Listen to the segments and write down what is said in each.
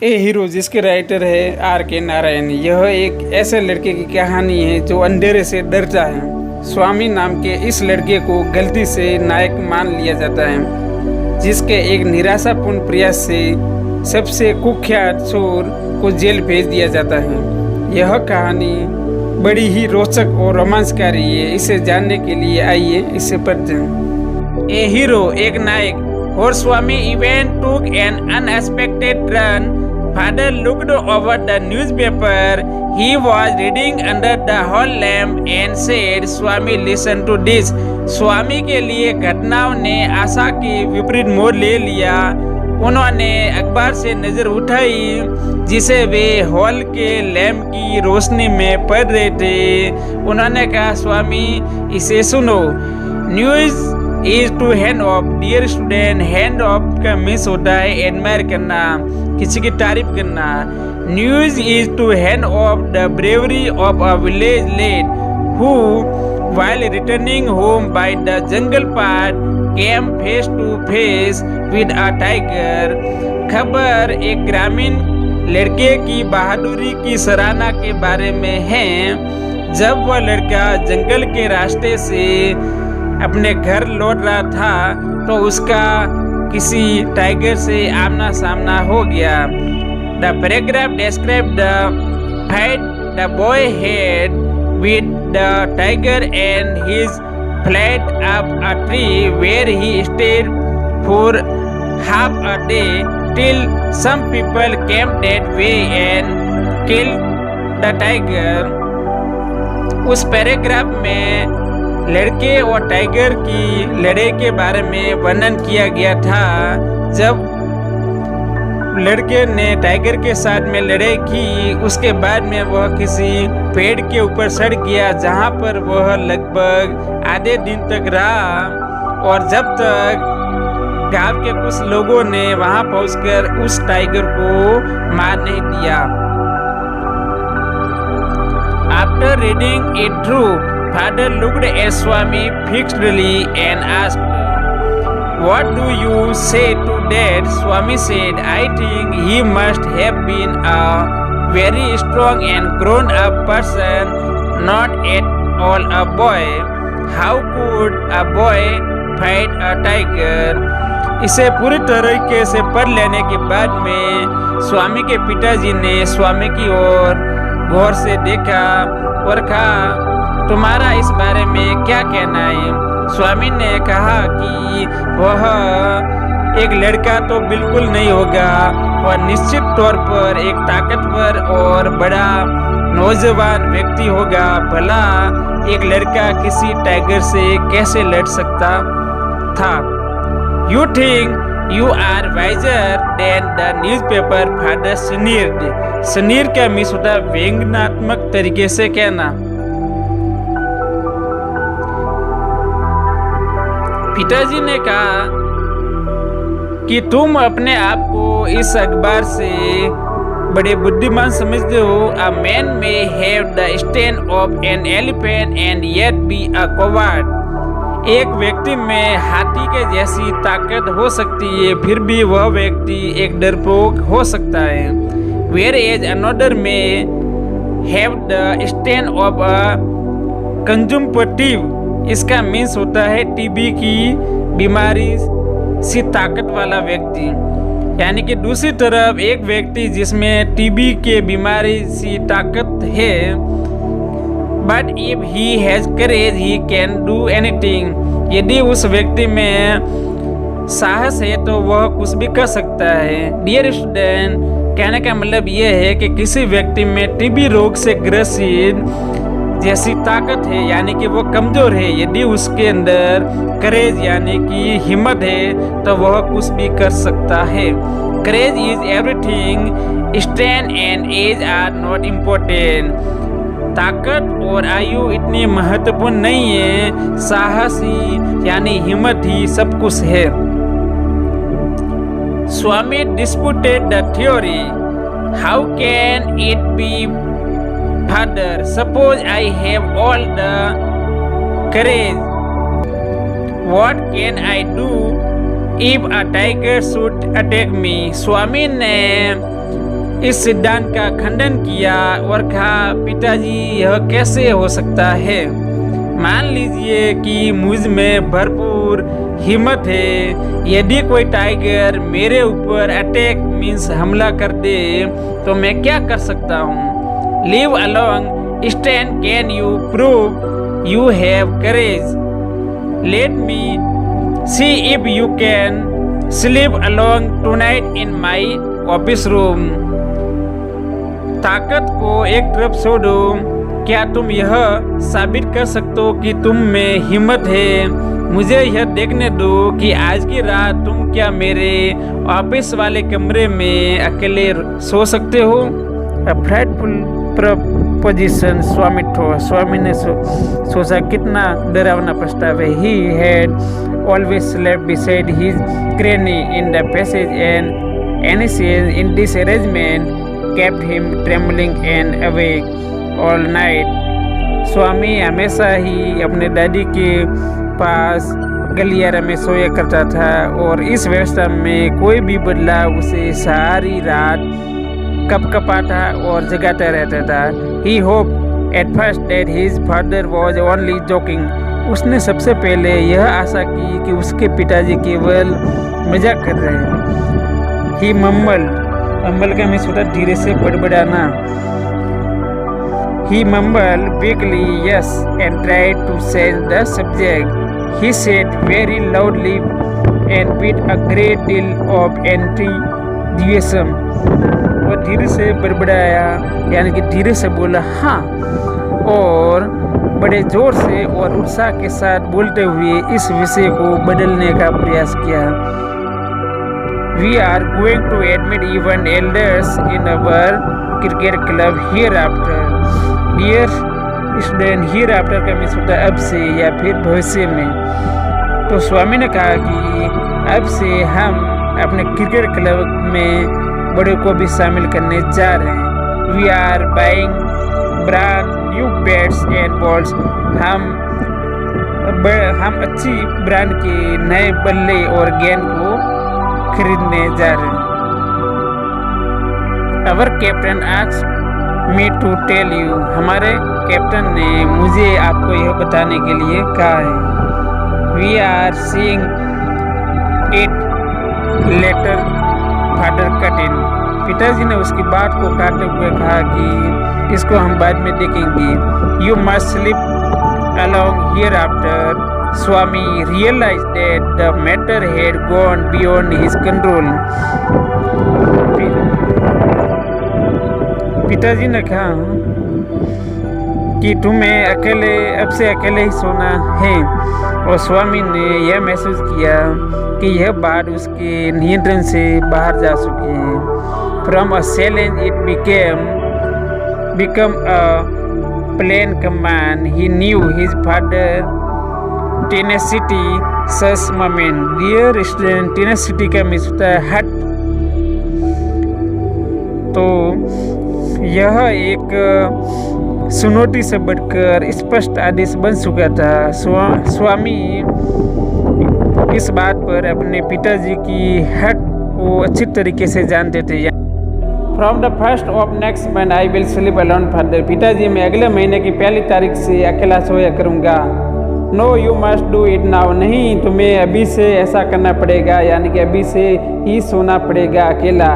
ए hero जिसके writer है are के नारायण। यह एक ऐसे लड़के की कहानी है जो अंधेरे से डरता है। स्वामी नाम के इस लड़के को गलती से नायक मान लिया जाता है, जिसके एक निराशापूर्ण प्रयास से सबसे कुख्यात चोर को जेल भेज दिया जाता है। यह कहानी बड़ी ही रोचक और रोमांचकारी है। इसे जानने के लिए आइए इसे पढ़ते हैं। ए हीरो एक नायक और स्वामी event took an unexpected turn. Father looked over the newspaper. He was reading under the hall lamp and said, "Swami, listen to this." स्वामी के लिए घटनाओं ने आशा के विपरीत मोड़ ले लिया। उन्होंने अखबार से नजर उठाई जिसे वे हॉल के लैंप की रोशनी में पढ़ रहे थे। उन्होंने कहा, स्वामी इसे सुनो। News is to hand off. Dear student, hand off का मीन्स होता है एडमायर करना, किसी की तारीफ करना। News is to hand off the bravery of a village lad who while returning home by the jungle path came face to face with a tiger. खबर एक ग्रामीण लड़के की बहादुरी की सराहना के बारे में है। जब वह लड़का जंगल के रास्ते से अपने घर लौट रहा था तो उसका किसी टाइगर से आमना सामना हो गया। The paragraph described the fight the boy had with the tiger and his flight up a tree where he stayed for half a day till some people came that way and killed the tiger. उस paragraph में लड़के और tiger की लड़ाई के बारे में वर्णन किया गया था। जब लड़के ने टाइगर के साथ में लड़ाई की, उसके बाद में वह किसी पेड़ के ऊपर सड़ गया जहां पर वह लगभग आधे दिन तक रहा। और जब तक गांव के कुछ लोगों ने वहां पहुंचकर उस टाइगर को मार नहीं दिया। After reading it through, Father looked at Swami fixedly and asked, "What do you say to that?" Swami said, "I think he must have been a very strong and grown-up person, not at all a boy. How could a boy fight a tiger?" इसे पूरी तरीके से पढ़ लेने के बाद में स्वामी के पिताजी ने स्वामी की ओर गौर से देखा और कहा, तुम्हारा इस बारे में क्या कहना है? स्वामी ने कहा कि वह एक लड़का तो बिल्कुल नहीं होगा, वह निश्चित तौर पर एक ताकतवर और बड़ा नौजवान व्यक्ति होगा। भला एक लड़का किसी टाइगर से कैसे लड़ सकता था? You think you are wiser than the newspaper, Father sneered. Sneer का मीन्स होता है व्यंग्यात्मक तरीके से कहना। पिताजी ने कहा कि तुम अपने आप को इस अखबार से बड़े बुद्धिमान समझते हो। A man may have the strength of an elephant and yet be a coward. एक व्यक्ति में हाथी के जैसी ताकत हो सकती है, फिर भी वह व्यक्ति एक डरपोक हो सकता है। Whereas another may have the strength of a consumptive. इसका मीन्स होता है टीबी की बीमारी सी ताकत वाला व्यक्ति। यानी कि दूसरी तरफ एक व्यक्ति जिसमें टीबी के बीमारी सी ताकत है, but if he has courage he can do anything. यदि उस व्यक्ति में साहस है तो वह कुछ भी कर सकता है। डियर स्टूडेंट, कहने का मतलब यह है कि किसी व्यक्ति में टीबी रोग से ग्रसित जैसी ताकत है, यानी कि वो कमजोर है। यदि उसके अंदर करेज यानी कि हिम्मत है तो वह कुछ भी कर सकता है। Courage is everything, strength and age are not important. ताकत और आयु इतनी महत्वपूर्ण नहीं है, साहस ही यानी हिम्मत ही सब कुछ है। स्वामी disputed the theory. How can it be, Father? Suppose I have all the courage. What can I do if a tiger should attack me? स्वामी ने इस सिद्धांत का खंडन किया और कहा, पिताजी यह कैसे हो सकता है। मान लीजिए कि मुझ में भरपूर हिम्मत है, यदि कोई टाइगर मेरे ऊपर अटैक मीन्स हमला कर दे तो मैं क्या कर सकता हूँ। Live along stand, can you prove you have courage. Let me see if you can sleep along tonight in my office room. ताकत को एक तरफ छोड़ो, क्या तुम यह साबित कर सकते हो कि तुम में हिम्मत है। मुझे यह देखने दो कि आज की रात तुम क्या मेरे ऑफिस वाले कमरे में अकेले सो सकते हो। अ फ्राइटफुल प्रपोजिशन, स्वामी ठो। स्वामी ने सोचा कितना डरावना प्रस्ताव है। He had always slept beside his granny in the passage and any change in this arrangement kept him trembling and awake all night। Swami हमेशा ही अपने दादी के पास गलियारे में सोया करता था और इस व्यवस्था में कोई भी बदलाव उसे सारी रात कपकपाता और जगाता रहता था। He hoped at first that his father was only joking। उसने सबसे पहले यह आशा की कि उसके पिताजी केवल मजाक कर रहे हैं। He mumbled, मम्बल का मिस होता धीरे से बड़बड़ाना। He mumbled vaguely yes and tried to change the subject। He said very loudly and with a great deal of enthusiasm। वो धीरे से बड़बड़ाया, यानी कि धीरे से बोला हाँ, और बड़े जोर से और उत्साह के साथ बोलते हुए इस विषय को बदलने का प्रयास किया। We are going to admit even elders in our cricket club hereafter। Dear student, hereafter का मीन्स होता है अब से या फिर भविष्य में। तो स्वामी ने कहा कि अब से हम अपने क्रिकेट क्लब में बड़े को भी शामिल करने जा रहे हैं। We are buying brand new bats and balls। हम अच्छी ब्रांड के नए बल्ले और गेंद को खरीदने जा रहे हैं। Our captain asked me to tell you। हमारे कैप्टन ने मुझे आपको यह बताने के लिए कहा है। We are seeing it later father cut in। पिताजी ने उसकी बात को काटते हुए कहा कि इसको हम बाद में देखेंगे। You must sleep along hereafter। Swami realized that the matter had gone beyond his control। पिताजी ने कहा कि तुम्हें अकेले अब से अकेले ही सोना है, और स्वामी ने यह महसूस किया कि यह बात उसके नियंत्रण से बाहर जा चुकी है। From a challenge it become a plain command। He knew his father tenacity such moment. Dear student, tenacity का मीन्स होता है हट। तो यह एक चुनौती से बढ़कर स्पष्ट आदेश बन चुका था। स्वामी इस बात पर अपने पिताजी की हट को अच्छी तरीके से जानते थे। From the first of next month I will sleep alone further. पिताजी, मैं अगले महीने की 1 तारीख से अकेला सोया करूँगा। No you must do it now. नहीं, तुम्हें अभी से ऐसा करना पड़ेगा, यानी कि अभी से ही सोना पड़ेगा अकेला।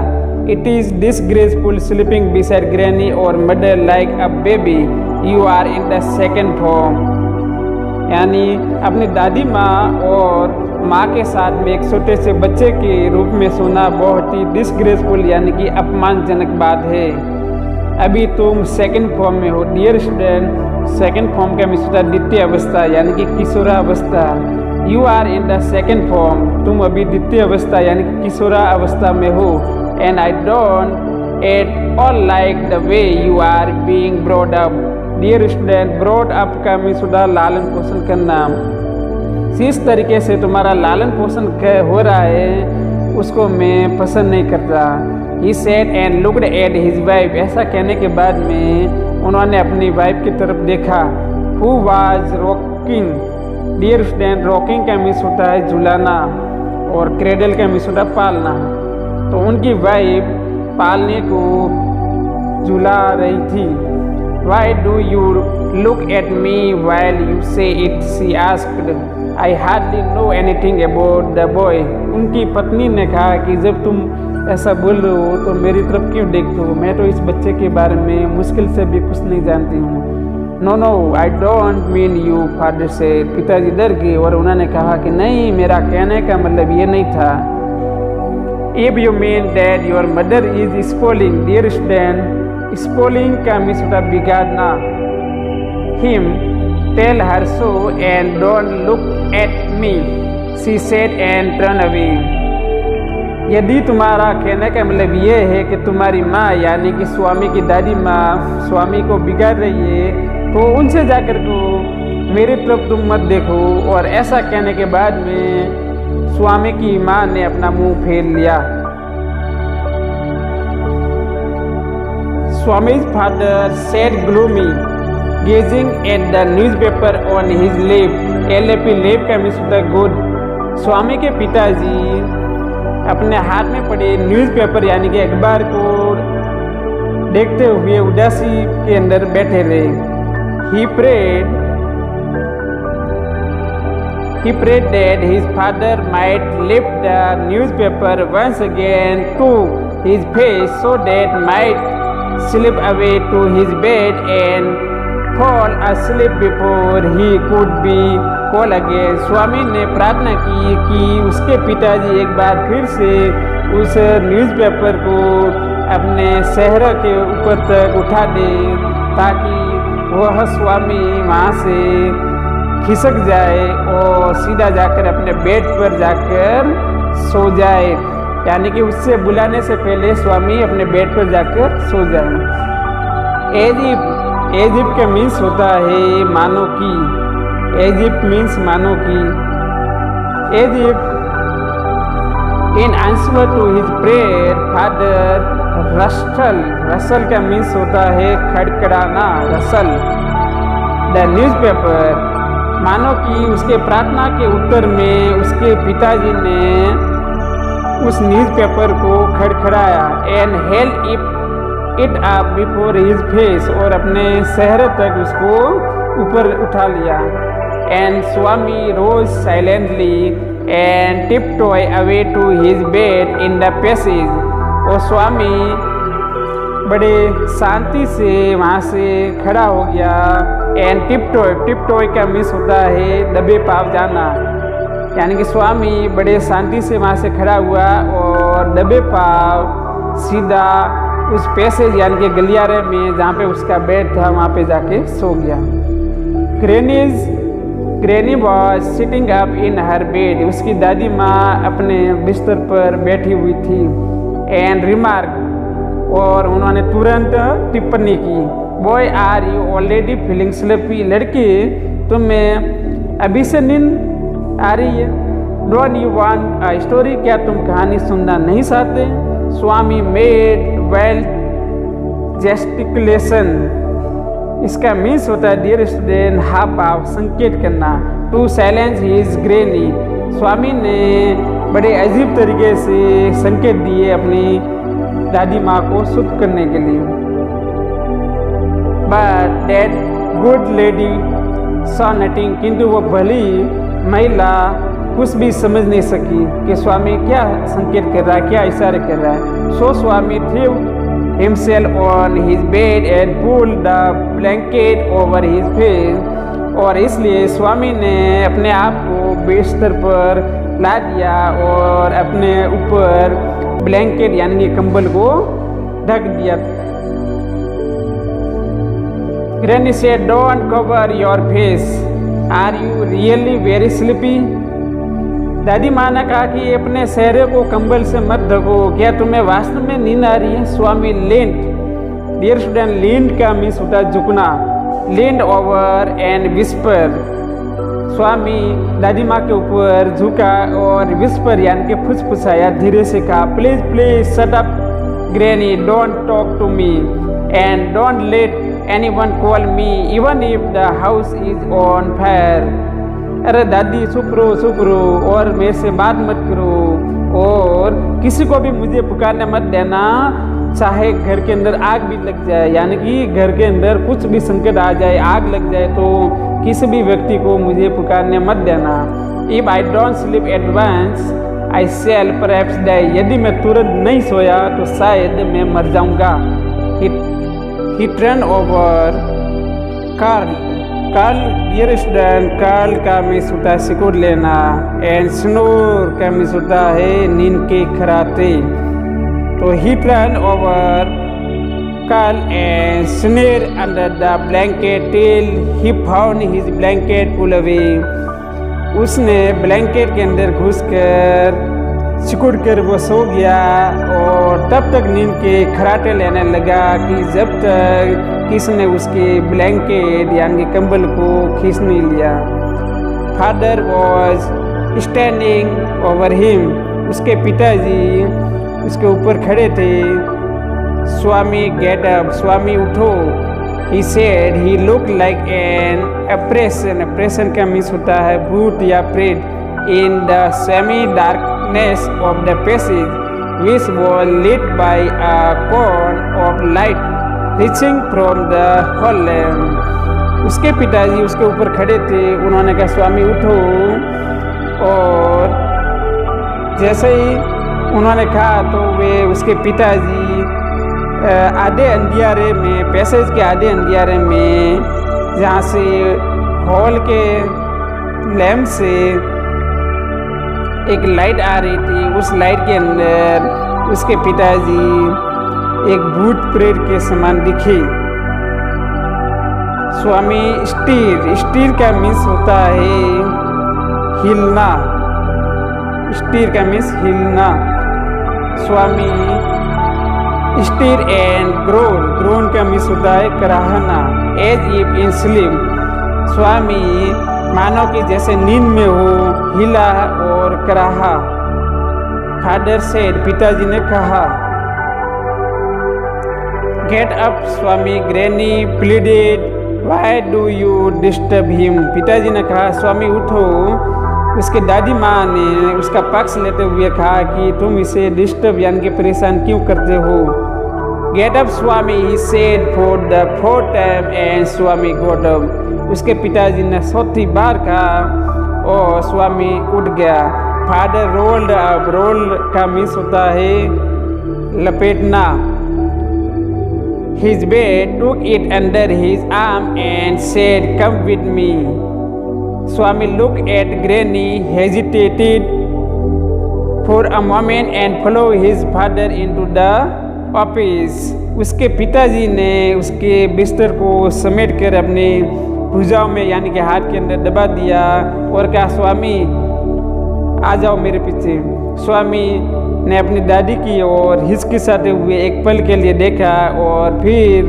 It is disgraceful sleeping beside granny और mother like a baby. You are in the second form. यानी अपनी दादी माँ और माँ के साथ में एक छोटे से बच्चे के रूप में सोना बहुत ही डिसग्रेसफुल यानी कि अपमानजनक बात है। अभी तुम सेकेंड फॉर्म में हो। डियर स्टूडेंट, सेकेंड फॉर्म का मीन्स होता है द्वितीय अवस्था यानी कि किशोरावस्था। You are in the second form. तुम अभी द्वितीय अवस्था यानी कि किशोरा अवस्था में हो। And I don't at all like the way you are being brought up. Dear student, brought up का मीन्स होता है लालन पोषण करना। जिस तरीके से तुम्हारा लालन पोषण हो रहा है उसको मैं पसंद नहीं करता। He said and looked at his wife। ऐसा कहने के बाद में उन्होंने अपनी वाइफ की तरफ देखा। Who was rocking। Dear student, rocking का मीन्स होता है झुलाना और क्रेडल का मीन्स होता है पालना। तो उनकी वाइफ पालने को झुला रही थी। Why do you look at me while you say it? She asked. I hardly know anything about the boy. उनकी पत्नी ने कहा कि जब तुम ऐसा बोल रहे हो तो मेरी तरफ क्यों देखते हो? मैं तो इस बच्चे के बारे में मुश्किल से भी कुछ नहीं जानती हूँ। No no I don't mean you, father से। पिताजी डर गए और उन्होंने कहा कि नहीं, मेरा कहने का मतलब ये नहीं था। If you mean that your mother is spoiling, dear student, spoiling का मीन्स होता बिगाड़ना। Him, tell her so and don't look at me, she said and turned away. यदि तुम्हारा कहने का मतलब ये है कि तुम्हारी माँ यानी कि स्वामी की दादी माँ स्वामी को बिगाड़ रही है, तो उनसे जाकर को मेरी तरफ तुम मत देखो। और ऐसा कहने के बाद में स्वामी की माँ ने अपना मुंह फेर लिया। Swami's father sat gloomy, gazing at the newspaper on his lap. LAP lap का मीन्स होता है गोद। स्वामी के पिताजी अपने हाथ में पड़े न्यूज़पेपर यानी कि अखबार को देखते हुए उदासी के अंदर बैठे रहे। He prayed that his father might lift the newspaper once again to his face so that might slip away to his bed and fall asleep before he could be called again. स्वामी ने प्रार्थना की कि उसके पिताजी एक बार फिर से उस न्यूज़पेपर को अपने चेहरे के ऊपर तक उठा दे ताकि वह स्वामी वहाँ से खिसक जाए और सीधा जाकर अपने बेड पर जाकर सो जाए, यानी कि उससे बुलाने से पहले स्वामी अपने बेड पर जाकर सो जाए। एजिप का मीन्स होता है मानो की। एजिप मीन्स मानो की। As if in answer to his prayer father rustle का मीन्स होता है खड़खड़ाना, रसल। द न्यूज़पेपर मानो कि उसके प्रार्थना के उत्तर में उसके पिताजी ने उस न्यूज़पेपर को खड़खड़ाया and held it up before his face, और अपने चेहरे तक उसको ऊपर उठा लिया। And Swami rose silently and tiptoe away to his bed in the passage, और स्वामी बड़े शांति से वहाँ से खड़ा हो गया। एंड टिपटॉय का मीन्स होता है दबे पाव जाना, यानी कि स्वामी बड़े शांति से वहाँ से खड़ा हुआ और दबे पाव सीधा उस पैसेज यानी कि गलियारे में जहाँ पे उसका बेड था वहाँ पे जाके सो गया। Granny was sitting up in her bed, उसकी दादी माँ अपने बिस्तर पर बैठी हुई थी। एंड रिमार्क, और उन्होंने तुरंत टिप्पणी की, boy are you already feeling sleepy, लड़की तुम्हें अभी से नींद आ रही है। Don't you want a story, क्या तुम कहानी सुनना नहीं चाहते? स्वामी मेड वेल जेस्टिकुलेशन, इसका मीन्स होता है डियर स्टूडेंट हाफ भाव संकेत करना। टू चैलेंज हिज ग्रैनी, स्वामी ने बड़े अजीब तरीके से संकेत दिए अपनी दादी माँ को शुद्ध करने के लिए। But that good lady saw nothing, किंतु वो भली महिला कुछ भी समझ नहीं सकी कि स्वामी क्या संकेत कर रहा है, क्या इशारे कर रहा है। सो स्वामी through himself on his bed and pulled the blanket over his face, और इसलिए स्वामी ने अपने आप को बिस्तर पर ला दिया और अपने ऊपर ब्लैंकेट यानी कि कंबल को ढक दिया। Granny said, "Don't cover your face. Are you really very sleepy?" दादी माँ ने कहा कि अपने चेहरे को कंबल से मत ढको, क्या तुम्हें वास्तव में नींद आ रही है? स्वामी लेंट, डियर स्टूडेंट, लेंट का मीन्स होता है झुकना। लेंट ओवर एंड विस्पर, स्वामी दादी माँ के ऊपर झुका और विस्पर यानी कि फुसफुसाया, धीरे से कहा, please please shut up granny, don't talk to me and don't let anyone call me even if the house is on fire. अरे दादी चुप रहो और मेरे से बात मत करो और किसी को भी मुझे पुकारने मत देना, चाहे घर के अंदर आग भी लग जाए, यानी कि घर के अंदर कुछ भी संकट आ जाए, आग लग जाए, तो किसी भी व्यक्ति को मुझे पुकारने मत देना। If I don't sleep at once I shall perhaps die, यदि मैं तुरंत नहीं सोया तो शायद मैं मर जाऊंगा। He turn over curl, curl dear student, curl का मीन्स होता है सिकुड़ लेना, एंड स्नोर का मीन्स होता है नींद के खराटे। तो he turn over curl and snore under the blanket till he found his blanket pull away, उसने ब्लैंकेट के अंदर घुसकर सिकुड़ कर वो सो गया और तब तक नींद के खराटे लेने लगा कि जब तक किसने उसके ब्लैंकेट यानी कंबल को खींच नहीं लिया। Father was standing over him, उसके पिताजी उसके ऊपर खड़े थे। स्वामी गेट अप, स्वामी उठो। He said he looked like an apparition, apparition का मीन्स होता है भूत या प्रेत, in the semi-darkness of the passage, which was lit by a cone of light reaching from the hall lamp. उसके पिताजी उसके ऊपर खड़े थे, उन्होंने कहा स्वामी उठो, और जैसे ही उन्होंने कहा तो वे उसके पिताजी आधे अंधियारे में, पैसेज के आधे अंधियारे में, जहाँ से हॉल के लैंप से एक लाइट आ रही थी, उस लाइट के अंदर उसके पिताजी एक भूत प्रेत के समान दिखे। स्वामी स्टीर, स्टीर का मीन्स होता है हिलना, स्टीर का मीन्स हिलना। स्वामी स्टीर एंड ग्रोन, ग्रोन का मीन्स होता है कराहना। एज इफ इन स्लीप, स्वामी मानो कि जैसे नींद में हो, हिला और कराहा। फादर सेड, पिताजी ने कहा। Get up Swami, granny pleaded, why do you disturb him, पिताजी ने कहा स्वामी उठो। उसके दादी माँ ने उसका पक्ष लेते हुए कहा कि तुम इसे डिस्टर्ब यानी कि परेशान क्यों करते हो। Get up Swami, he said for the fourth time, and Swami got up, उसके पिताजी ने चौथी बार कहा और स्वामी उठ गया। फादर रोल्ड अप, रोल का मीन्स होता है लपेटना। His bed took it under his arm and said come with me. Swami looked at Granny, hesitated for a moment and followed his father into the office. उसके पिताजी ने उसके बिस्तर को समेट कर अपने भुजाओं में यानी कि हाथ के अंदर दबा दिया और कहा स्वामी आ जाओ मेरे पीछे। स्वामी ने अपनी दादी की ओर हिचकिचाते हुए एक पल के लिए देखा और फिर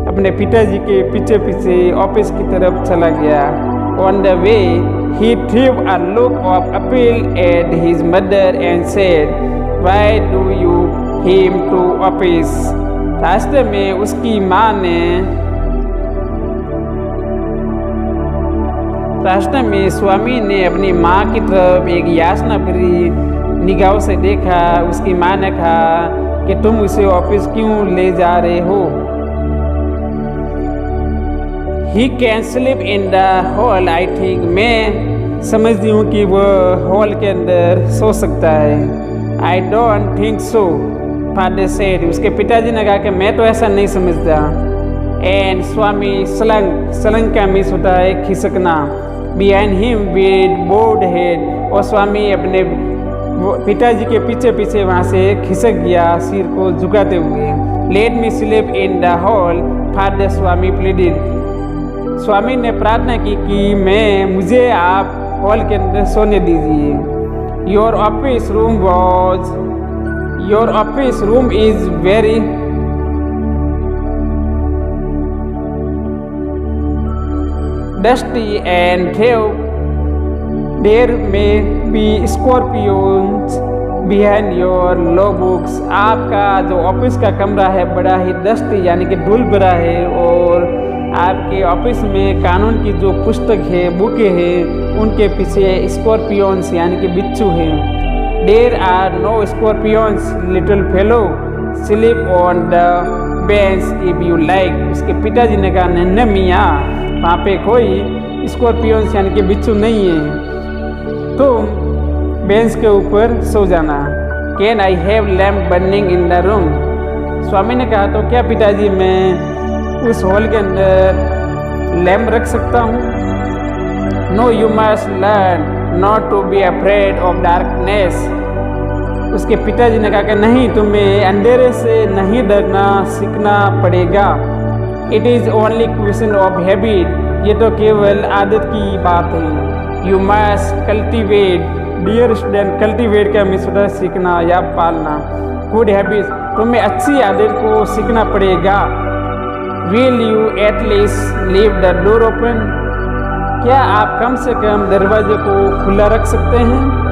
अपने पिताजी के पीछे पीछे ऑफिस की तरफ चला गया। On the way, he threw a look of appeal at his mother and said, "Why do you him to office?" रास्ते में उसकी माँ ने, रास्ते में स्वामी ने अपनी माँ की तरफ एक याचना भरी निगाहों से देखा। उसकी माँ ने कहा कि तुम उसे ऑफिस क्यों ले जा रहे हो। He can sleep in the hall, I think, मैं समझती हूँ कि वह हॉल के अंदर सो सकता है। I don't think so, father said, उसके पिताजी ने कहा कि मैं तो ऐसा नहीं समझता। And स्वामी सलंग, सलंग का मीन्स होता है खिसकना। Behind him with bowed head, और स्वामी अपने पिताजी के पीछे पीछे वहाँ से खिसक गया सिर को झुकाते हुए। Let me sleep in the hall, father Swami pleaded, स्वामी ने प्रार्थना की कि मुझे आप हॉल के अंदर सोने दीजिए। Your office room is very dusty and there may be scorpions behind your law books, आपका जो ऑफिस का कमरा है बड़ा ही डस्टी यानी कि धूल भरा है और आपके ऑफिस में कानून की जो पुस्तक है, बुकें हैं, उनके पीछे स्कॉर्पियोन्स यानी कि बिच्छू हैं। There are no scorpions little fellow, sleep on the bench if you like. उसके पिताजी ने कहा नन्हे मियाँ, वहाँ पे कोई स्कॉर्पियंस यानी कि बिच्छू नहीं है, तुम बेंच के ऊपर सो जाना। Can I have lamp burning in the room? Swami ने कहा तो क्या पिताजी मैं उस हॉल के अंदर लैम्प रख सकता हूँ? No you must learn not to be afraid of darkness. उसके पिताजी ने कहा कि नहीं, तुम्हें अंधेरे से नहीं डरना सीखना पड़ेगा। It is only question of habit, ये तो केवल आदत की बात है। You must cultivate, dear student, cultivate का मीन्स होता है सीखना या पालना। गुड हैबिट्स, तुम्हें अच्छी आदत को सीखना पड़ेगा। Will you at least leave the door open? क्या आप कम से कम दरवाजे को खुला रख सकते हैं?